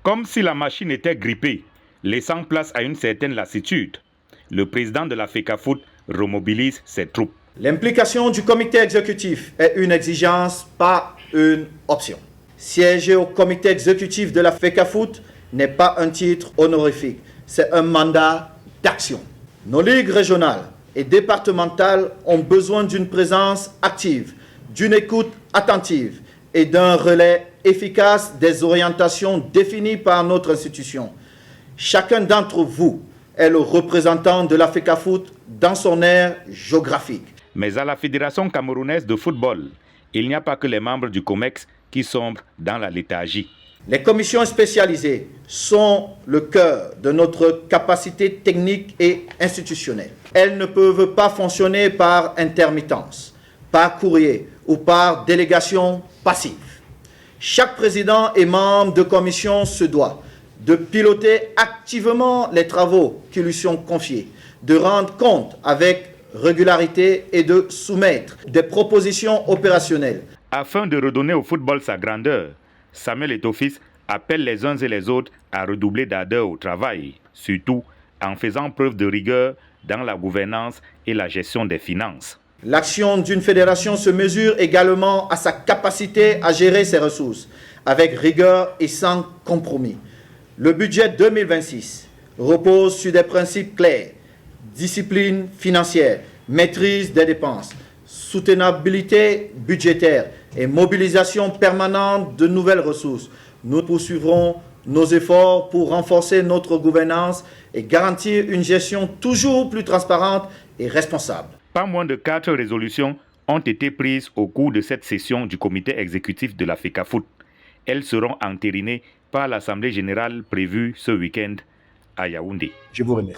Comme si la machine était grippée, laissant place à une certaine lassitude, le président de la FECAFOOT remobilise ses troupes. L'implication du comité exécutif est une exigence, pas une option. Siéger au comité exécutif de la FECAFOOT n'est pas un titre honorifique, c'est un mandat d'action. Nos ligues régionales et départementales ont besoin d'une présence active, d'une écoute attentive et d'un relais efficace des orientations définies par notre institution. Chacun d'entre vous est le représentant de la FECAFOOT dans son aire géographique. Mais à la Fédération camerounaise de football, il n'y a pas que les membres du COMEX qui sombrent dans la léthargie. Les commissions spécialisées sont le cœur de notre capacité technique et institutionnelle. Elles ne peuvent pas fonctionner par intermittence, par courrier ou par délégation passive. Chaque président et membre de commission se doit de piloter activement les travaux qui lui sont confiés, de rendre compte avec régularité et de soumettre des propositions opérationnelles. Afin de redonner au football sa grandeur, Samuel Eto'o-Fils appelle les uns et les autres à redoubler d'ardeur au travail, surtout en faisant preuve de rigueur dans la gouvernance et la gestion des finances. L'action d'une fédération se mesure également à sa capacité à gérer ses ressources, avec rigueur et sans compromis. Le budget 2026 repose sur des principes clairs: discipline financière, maîtrise des dépenses, soutenabilité budgétaire et mobilisation permanente de nouvelles ressources. Nous poursuivrons nos efforts pour renforcer notre gouvernance et garantir une gestion toujours plus transparente et responsable. Pas moins de 4 résolutions ont été prises au cours de cette session du comité exécutif de la FECAFOOT. Elles seront entérinées par l'Assemblée générale prévue ce week-end à Yaoundé. Je vous remercie.